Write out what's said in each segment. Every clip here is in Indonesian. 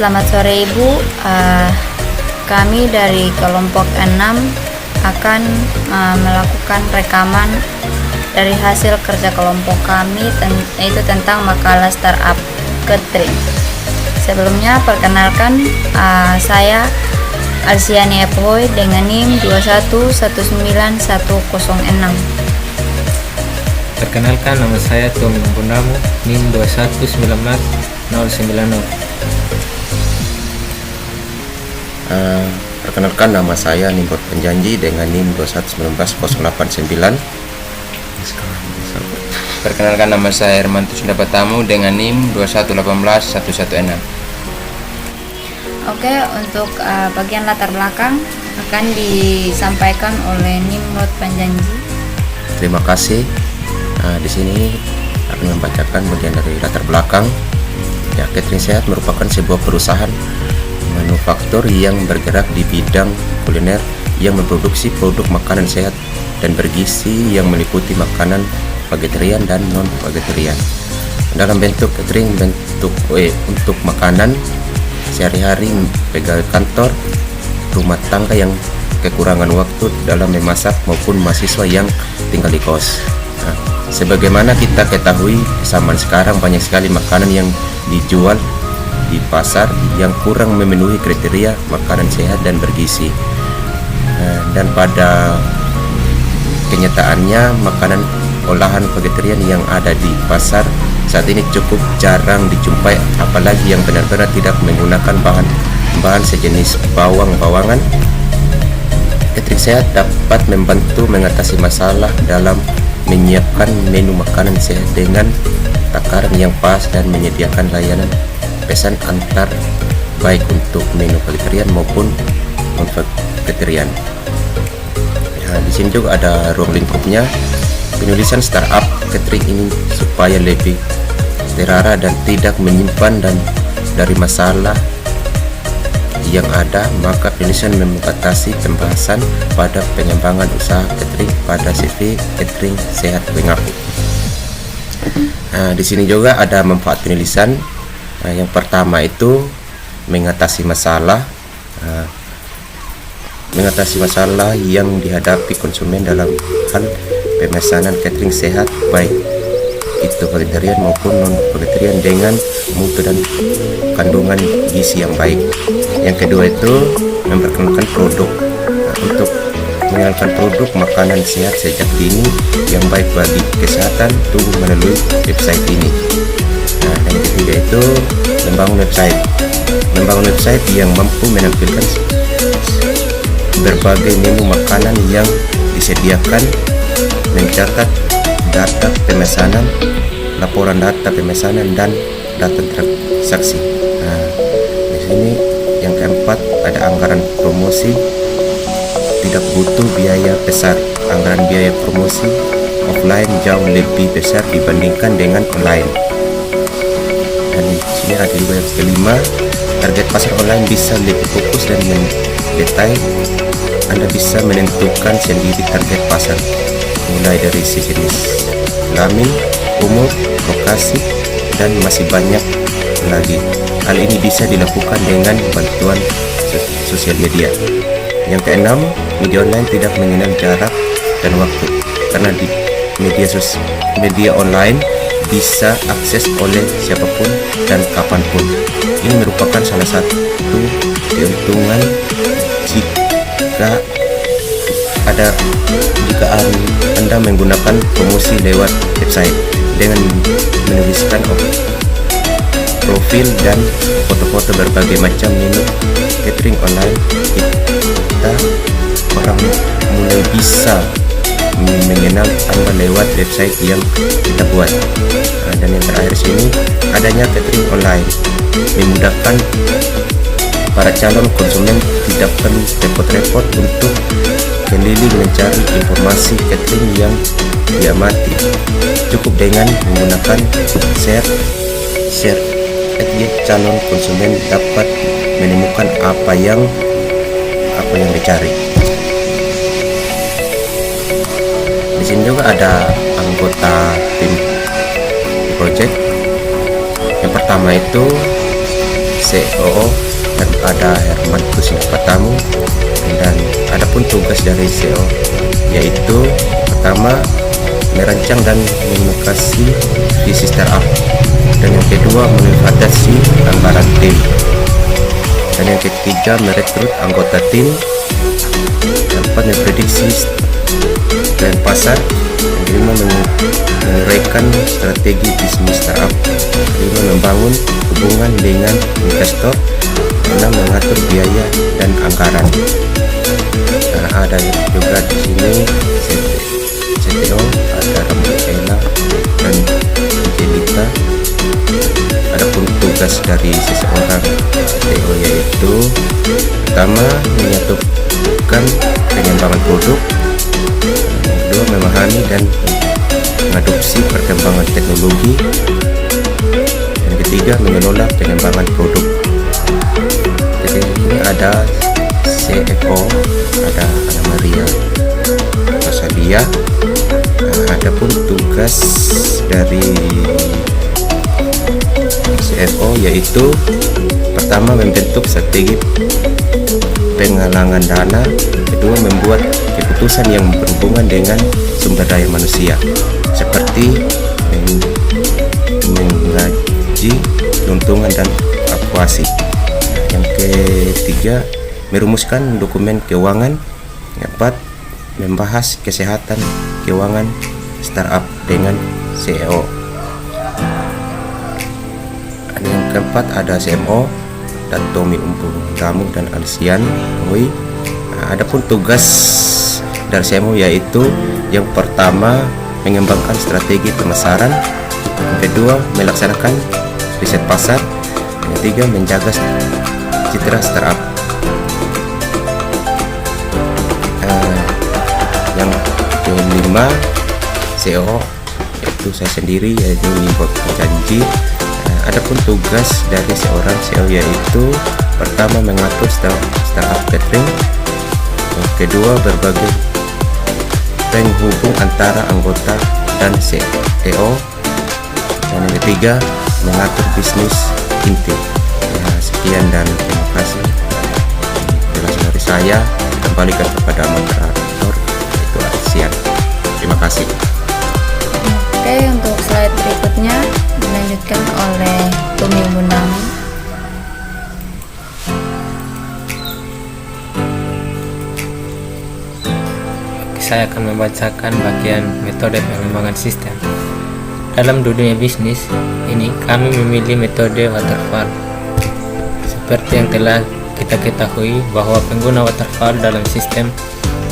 selamat sore Ibu. Kami dari kelompok 6 akan melakukan rekaman dari hasil kerja kelompok kami, yaitu tentang makalah startup catering. Sebelumnya perkenalkan, saya Alsiani Epoy dengan NIM 2119106. Perkenalkan, nama saya Tommy Purnamu, NIM 2119090. Perkenalkan, nama saya Nimbor Penjanji dengan NIM 2119089. Perkenalkan, nama saya Hermanto Sundapatamu dengan NIM 2118116. Oke, untuk bagian latar belakang akan disampaikan oleh Nimrod Penjanji. Terima kasih. Di sini akan membacakan bagian dari latar belakang. Ya, Catering Sehat merupakan sebuah perusahaan manufaktur yang bergerak di bidang kuliner yang memproduksi produk makanan sehat dan bergizi yang meliputi makanan vegetarian dan non vegetarian dalam bentuk catering, untuk makanan sehari-hari, pegawai kantor, rumah tangga yang kekurangan waktu dalam memasak, maupun mahasiswa yang tinggal di kos. Sebagaimana kita ketahui, zaman sekarang banyak sekali makanan yang dijual di pasar yang kurang memenuhi kriteria makanan sehat dan bergizi. Dan pada kenyataannya, makanan olahan vegetarian yang ada di pasar saat ini cukup jarang dijumpai, apalagi yang benar-benar tidak menggunakan bahan sejenis bawang-bawangan. Catering Sehat dapat membantu mengatasi masalah dalam menyiapkan menu makanan sehat dengan takaran yang pas dan menyediakan layanan pesan antar baik untuk menu vegetarian maupun non vegetarian. Di sini juga ada ruang lingkupnya. Penulisan startup catering ini supaya lebih terarah dan tidak menyimpan dan dari masalah yang ada, maka penulisan membatasi pembahasan pada pengembangan usaha catering pada CV Catering Sehat mengaku. Di sini juga ada manfaat penulisan. Yang pertama itu mengatasi masalah yang dihadapi konsumen dalam hal pemesanan catering sehat, baik itu vegetarian maupun non vegetarian, dengan mutu dan kandungan gizi yang baik. Yang kedua itu memperkenalkan produk. Untuk mengenalkan produk makanan sehat sejak dini yang baik bagi kesehatan tubuh melalui website ini. Dan yang ketiga itu membangun website yang mampu menampilkan berbagai menu makanan yang disediakan, mencatat data pemesanan, laporan data pemesanan, dan data transaksi. Di sini yang keempat ada anggaran promosi. Tidak butuh biaya besar. Anggaran biaya promosi offline jauh lebih besar dibandingkan dengan online. Dan di sini ada juga yang kelima, target pasar online bisa lebih fokus dan mendetail. Anda bisa menentukan sendiri target pasar, mulai dari sejenis kelamin, umur, lokasi, dan masih banyak lagi. Hal ini bisa dilakukan dengan bantuan sosial media. Yang keenam, media online tidak mengenal jarak dan waktu, karena di media online bisa akses oleh siapapun dan kapanpun. Ini merupakan salah satu keuntungan jika Anda menggunakan promosi lewat website. Dengan menuliskan profil dan foto-foto berbagai macam menu catering online, kita orang mulai bisa mengenal Anda lewat website yang kita buat. Dan yang terakhir sini, adanya catering online memudahkan para calon konsumen, tidak perlu repot-repot untuk keliling mencari informasi catering yang diamati. Cukup dengan menggunakan share, calon konsumen dapat menemukan apa yang dicari. Di sini juga ada anggota tim project. Yang pertama itu CEO ada Herman Kusipatamu, dan adapun tugas dari CEO yaitu pertama merancang dan menginovasi visi startup, dan yang kedua menvalidasi anggaran tim, dan yang ketiga merekrut anggota tim, yang keempat memprediksi tren pasar, yang kelima menguraikan strategi bisnis startup, kelima membangun hubungan dengan investor, enam mengatur biaya dan anggaran. Nah, ada juga di sini CTO ada Rafaela dan Angelita. Adapun tugas dari seseorang CTO yaitu pertama menyatukan pengembangan produk, kedua memahami dan mengadopsi perkembangan teknologi, dan ketiga mengelola pengembangan produk. Jadi ini ada CFO, ada Ana Maria Rosalia. Adapun tugas dari CFO yaitu pertama membentuk strategi penggalangan dana, kedua membuat keputusan yang berhubungan dengan sumber daya manusia seperti menggaji, keuntungan dan evaluasi. Yang ketiga merumuskan dokumen keuangan. Yang keempat membahas kesehatan keuangan startup dengan CEO. Yang keempat ada CMO dan Tommy Damu dan Alsian Oi. Adapun tugas dari CMO yaitu yang pertama mengembangkan strategi pemasaran, yang kedua melaksanakan riset pasar, yang ketiga menjaga citra startup. Yang kelima CEO yaitu saya sendiri, yaitu membuat janji. Adapun tugas dari seorang CEO yaitu pertama mengatur startup catering, yang kedua berbagai penghubung antara anggota dan CEO, dan yang ketiga mengatur bisnis inti. Sekian dan terima kasih. Penjelasan dari saya kembalikan kepada moderator yaitu Alsian. Terima kasih. Oke, untuk slide berikutnya dilanjutkan oleh Tommy Bundamu. Saya akan membacakan bagian metode pengembangan sistem. Dalam dunia bisnis ini, kami memilih metode waterfall. Seperti yang telah kita ketahui bahwa pengguna waterfall dalam sistem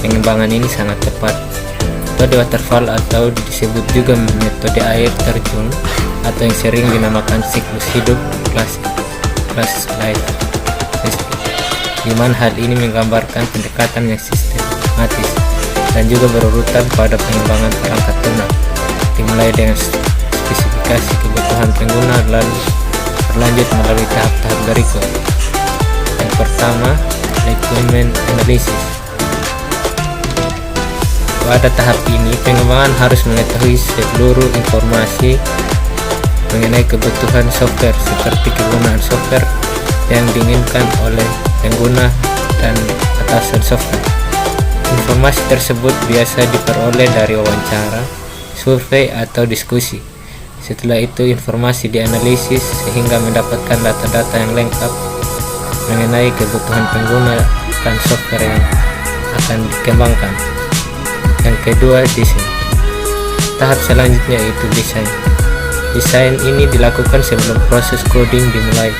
pengembangan ini sangat tepat. Metode waterfall atau disebut juga metode air terjun atau yang sering dinamakan siklus hidup klasik, classic life cycle, di mana hal ini menggambarkan pendekatan yang sistematis dan juga berurutan pada pengembangan perangkat lunak, dimulai dengan spesifikasi kebutuhan pengguna lalu berlanjut melalui tahap-tahap berikut. Yang pertama, requirement analysis. Pada tahap ini, pengembangan harus mengetahui seluruh informasi mengenai kebutuhan software seperti kegunaan software yang diinginkan oleh pengguna dan atasan software. Informasi tersebut biasa diperoleh dari wawancara, survei, atau diskusi. Setelah itu informasi dianalisis sehingga mendapatkan data-data yang lengkap mengenai kebutuhan pengguna dan software yang akan dikembangkan. Yang kedua, desain. Tahap selanjutnya yaitu desain. Desain ini dilakukan sebelum proses coding dimulai.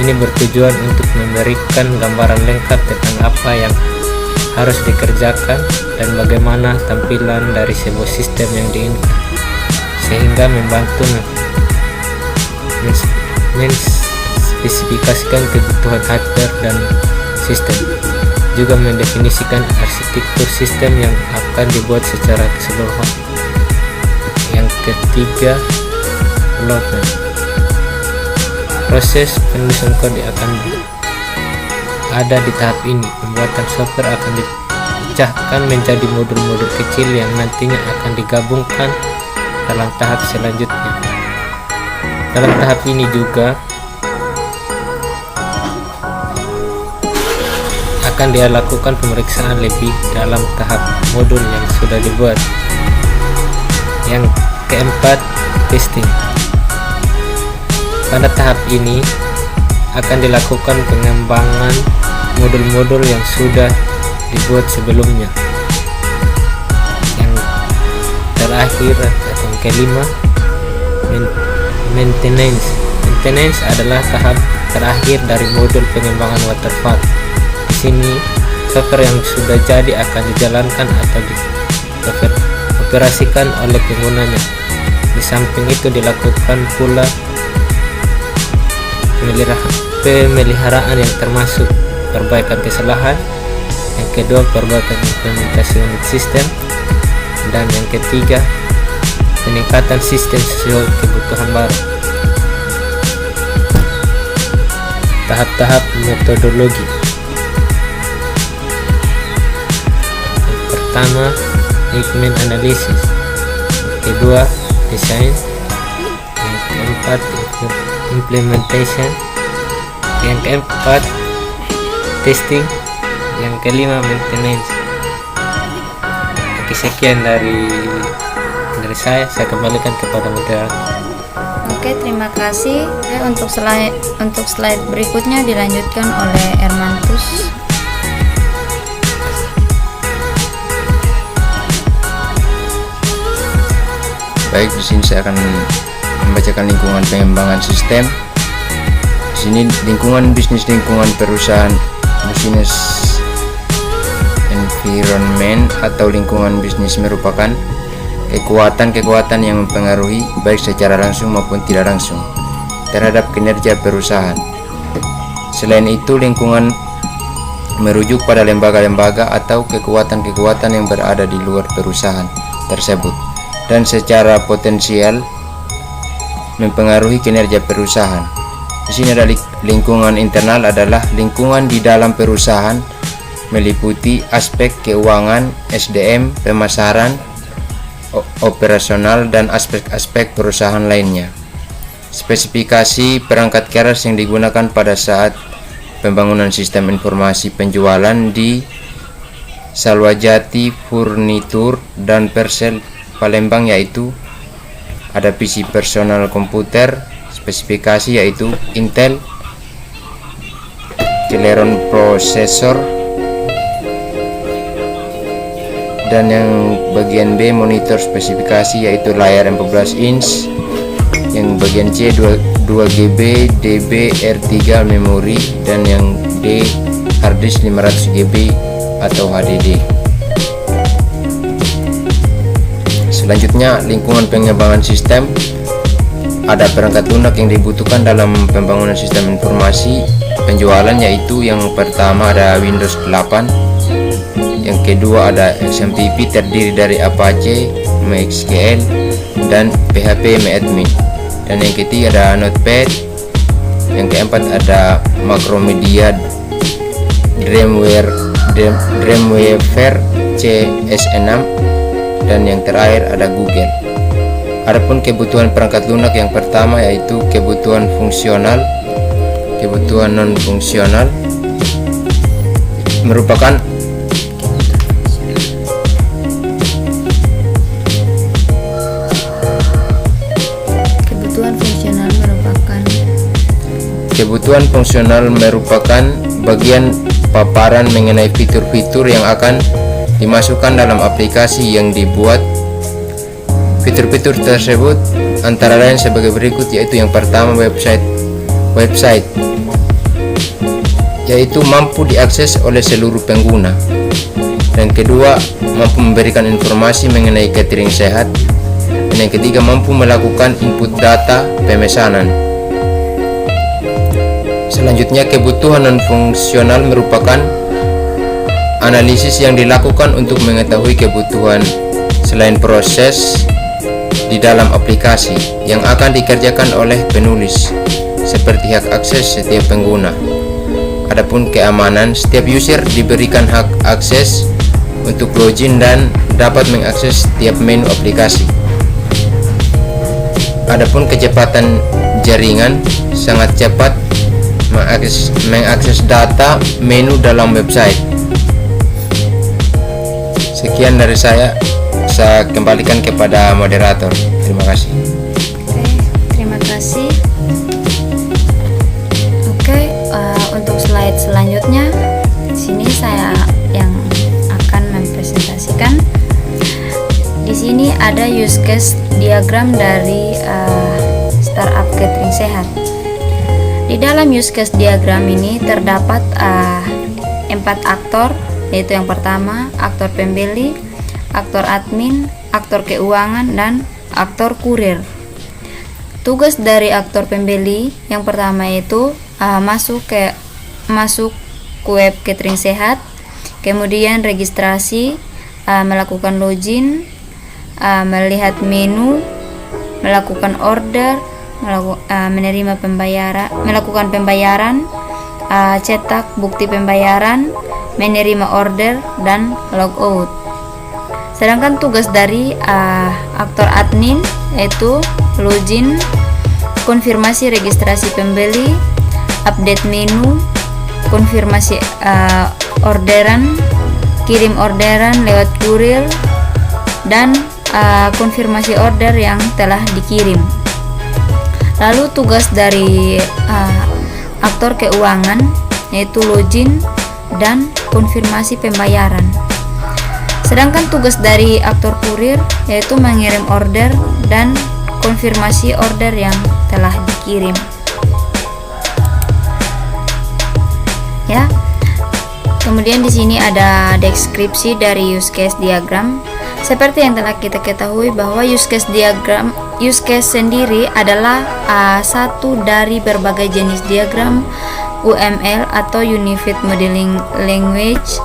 Ini bertujuan untuk memberikan gambaran lengkap tentang apa yang harus dikerjakan dan bagaimana tampilan dari sebuah sistem yang diinginkan, sehingga membantu menspesifikasikan kebutuhan hardware dan sistem, juga mendefinisikan arsitektur sistem yang akan dibuat secara keseluruhan. Yang ketiga, development. Proses penulisan kode akan ada di tahap ini. Pembuatan software akan dipecahkan menjadi modul-modul kecil yang nantinya akan digabungkan dalam tahap selanjutnya. Dalam tahap ini juga akan dia lakukan pemeriksaan lebih dalam tahap modul yang sudah dibuat. Yang keempat, testing. Pada tahap ini akan dilakukan pengembangan modul-modul yang sudah dibuat sebelumnya. Yang terakhir atau yang kelima, maintenance. Maintenance adalah tahap terakhir dari modul pengembangan waterfall. Di sini software yang sudah jadi akan dijalankan atau dioperasikan oleh penggunanya. Di samping itu dilakukan pula pemeliharaan yang termasuk perbaikan kesalahan, yang kedua perbaikan implementasi unit sistem, dan yang ketiga peningkatan sistem sesuai kebutuhan baru. Tahap-tahap metodologi. Yang pertama, requirement analysis. Kedua, design. Yang keempat, implementation. Yang keempat, testing. Yang kelima, maintenance. Oke, sekian dari saya kembalikan kepada moderator. Oke, terima kasih. Untuk slide berikutnya dilanjutkan oleh Ermantus. Baik, di sini saya akan membacakan lingkungan pengembangan sistem. Di sini lingkungan bisnis, lingkungan perusahaan, business environment atau lingkungan bisnis merupakan kekuatan-kekuatan yang mempengaruhi baik secara langsung maupun tidak langsung terhadap kinerja perusahaan. Selain itu, lingkungan merujuk pada lembaga-lembaga atau kekuatan-kekuatan yang berada di luar perusahaan tersebut dan secara potensial mempengaruhi kinerja perusahaan. Di sini ada lingkungan internal adalah lingkungan di dalam perusahaan, meliputi aspek keuangan, SDM, pemasaran, operasional, dan aspek-aspek perusahaan lainnya. Spesifikasi perangkat keras yang digunakan pada saat pembangunan sistem informasi penjualan di Salwajati Furnitur dan Persel Palembang yaitu ada PC personal komputer, spesifikasi yaitu Intel, Celeron processor, dan yang bagian B monitor spesifikasi yaitu layar 14 inch, yang bagian C 2GB DB R3 memori, dan yang D harddisk 500GB atau HDD. Selanjutnya, lingkungan pengembangan sistem. Ada perangkat lunak yang dibutuhkan dalam pembangunan sistem informasi penjualan, yaitu yang pertama ada Windows 8, yang kedua ada XMPP terdiri dari Apache, MySQL, dan PHP MyAdmin, dan yang ketiga ada Notepad, yang keempat ada Macromedia, Dreamweaver CS6, dan yang terakhir ada Google. Adapun kebutuhan perangkat lunak yang pertama yaitu kebutuhan fungsional. Kebutuhan non fungsional merupakan bagian paparan mengenai fitur-fitur yang akan dimasukkan dalam aplikasi yang dibuat. Fitur-fitur tersebut antara lain sebagai berikut, yaitu yang pertama website yaitu mampu diakses oleh seluruh pengguna, dan kedua mampu memberikan informasi mengenai catering sehat, dan yang ketiga mampu melakukan input data pemesanan. Selanjutnya, kebutuhan non fungsional merupakan analisis yang dilakukan untuk mengetahui kebutuhan selain proses di dalam aplikasi yang akan dikerjakan oleh penulis, seperti hak akses setiap pengguna. Adapun keamanan, setiap user diberikan hak akses untuk login dan dapat mengakses setiap menu aplikasi. Adapun kecepatan jaringan sangat cepat mengakses data menu dalam website. Sekian dari saya kembalikan kepada moderator. Terima kasih. Oke, terima kasih. Oke, untuk slide selanjutnya, sini saya yang akan mempresentasikan. Di sini ada use case diagram dari startup catering sehat. Di dalam use case diagram ini terdapat 4 aktor, yaitu yang pertama aktor pembeli, aktor admin, aktor keuangan, dan aktor kurir. Tugas dari aktor pembeli yang pertama itu masuk ke web catering sehat, kemudian registrasi, melakukan login, melihat menu, melakukan order, menerima pembayaran, melakukan pembayaran, cetak bukti pembayaran, menerima order, dan logout. Sedangkan tugas dari aktor admin yaitu login, konfirmasi registrasi pembeli, update menu, konfirmasi orderan, kirim orderan lewat kurir, dan konfirmasi order yang telah dikirim. Lalu tugas dari aktor keuangan yaitu login dan konfirmasi pembayaran. Sedangkan tugas dari aktor kurir yaitu mengirim order dan konfirmasi order yang telah dikirim. Ya. Kemudian di sini ada deskripsi dari use case diagram. Seperti yang telah kita ketahui bahwa use case sendiri adalah satu dari berbagai jenis diagram UML atau Unified Modeling Language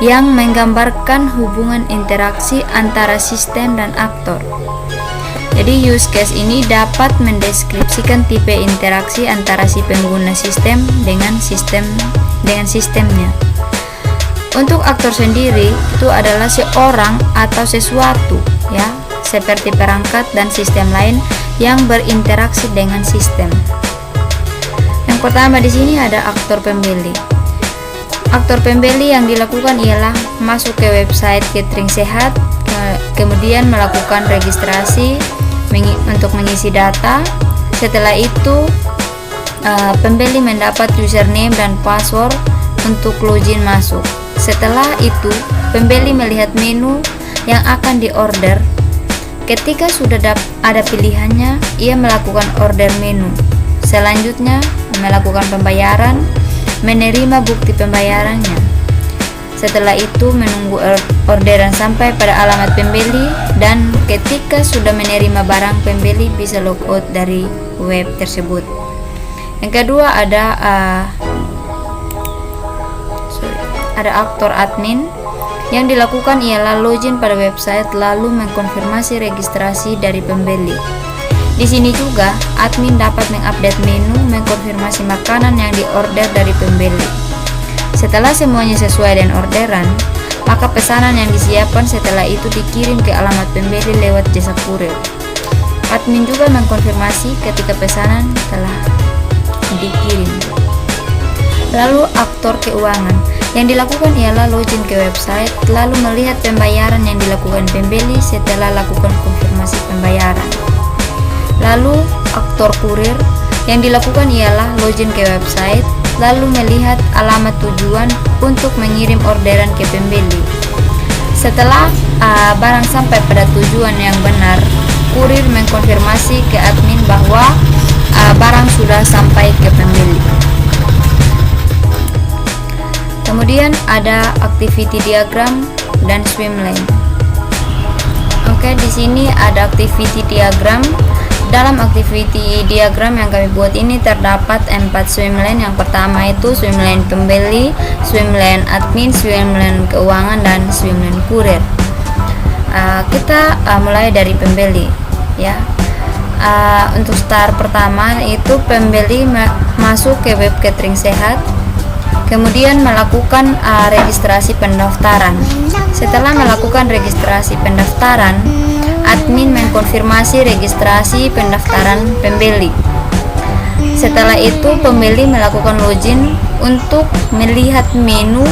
yang menggambarkan hubungan interaksi antara sistem dan aktor. Jadi use case ini dapat mendeskripsikan tipe interaksi antara si pengguna sistem dengan sistemnya. Untuk aktor sendiri itu adalah seorang atau sesuatu, ya, seperti perangkat dan sistem lain yang berinteraksi dengan sistem. Yang pertama di sini ada aktor pembeli. Aktor pembeli yang dilakukan ialah masuk ke website catering sehat, kemudian melakukan registrasi untuk mengisi data. Setelah itu pembeli mendapat username dan password untuk login masuk. Setelah itu, pembeli melihat menu yang akan diorder. Ketika sudah ada pilihannya, ia melakukan order menu. Selanjutnya, melakukan pembayaran, menerima bukti pembayarannya. Setelah itu, menunggu orderan sampai pada alamat pembeli, dan ketika sudah menerima barang, pembeli bisa logout dari web tersebut. Yang kedua ada aktor admin. Yang dilakukan ialah login pada website lalu mengkonfirmasi registrasi dari pembeli. Di sini juga admin dapat mengupdate menu, mengkonfirmasi makanan yang diorder dari pembeli. Setelah semuanya sesuai dengan orderan, maka pesanan yang disiapkan setelah itu dikirim ke alamat pembeli lewat jasa kurir. Admin juga mengkonfirmasi ketika pesanan telah dikirim. Lalu aktor keuangan. Yang dilakukan ialah login ke website, lalu melihat pembayaran yang dilakukan pembeli setelah lakukan konfirmasi pembayaran. Lalu aktor kurir, yang dilakukan ialah login ke website, lalu melihat alamat tujuan untuk mengirim orderan ke pembeli. Setelah barang sampai pada tujuan yang benar, kurir mengkonfirmasi ke admin bahwa barang sudah sampai ke pembeli. Kemudian ada activity diagram dan swim lane. Oke, di sini ada activity diagram. Dalam activity diagram yang kami buat ini terdapat 4 swim lane. Yang pertama itu swim lane pembeli, swim lane admin, swim lane keuangan, dan swim lane kurir. Kita mulai dari pembeli, ya. Untuk start pertama itu pembeli masuk ke web catering sehat, kemudian melakukan registrasi pendaftaran. Setelah melakukan registrasi pendaftaran, admin mengkonfirmasi registrasi pendaftaran pembeli. Setelah itu pembeli melakukan login untuk melihat menu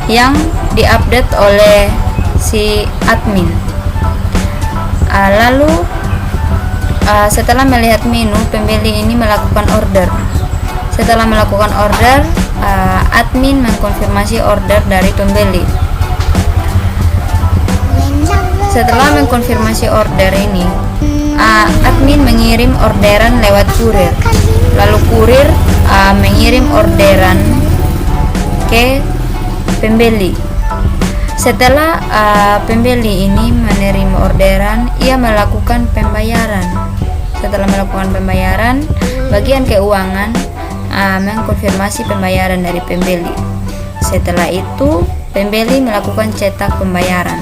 yang diupdate oleh si admin. Lalu setelah melihat menu, pembeli ini melakukan order. Setelah melakukan order, admin mengkonfirmasi order dari pembeli. Setelah mengkonfirmasi order ini, admin mengirim orderan lewat kurir. Lalu kurir mengirim orderan ke pembeli. Setelah pembeli ini menerima orderan, ia melakukan pembayaran. Setelah melakukan pembayaran, bagian keuangan mengkonfirmasi pembayaran dari pembeli. Setelah itu, pembeli melakukan cetak pembayaran.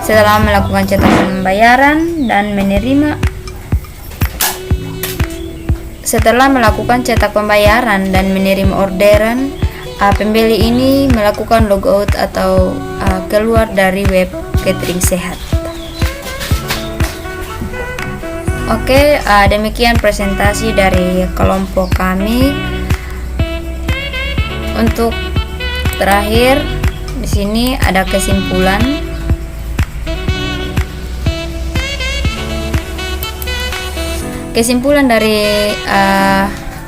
Setelah melakukan cetak pembayaran dan menerima orderan, pembeli ini melakukan logout atau keluar dari web catering sehat. Oke, demikian presentasi dari kelompok kami. Untuk terakhir di sini ada kesimpulan. Kesimpulan dari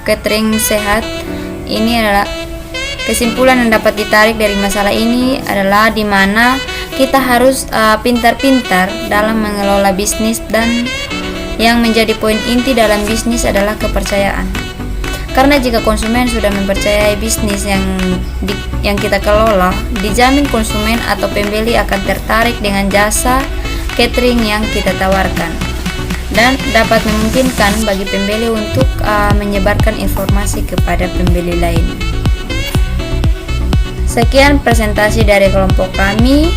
catering sehat ini adalah kesimpulan yang dapat ditarik dari masalah ini adalah di mana kita harus pintar-pintar dalam mengelola bisnis, dan yang menjadi poin inti dalam bisnis adalah kepercayaan. Karena jika konsumen sudah mempercayai bisnis yang kita kelola, dijamin konsumen atau pembeli akan tertarik dengan jasa catering yang kita tawarkan, dan dapat memungkinkan bagi pembeli untuk menyebarkan informasi kepada pembeli lain. Sekian presentasi dari kelompok kami.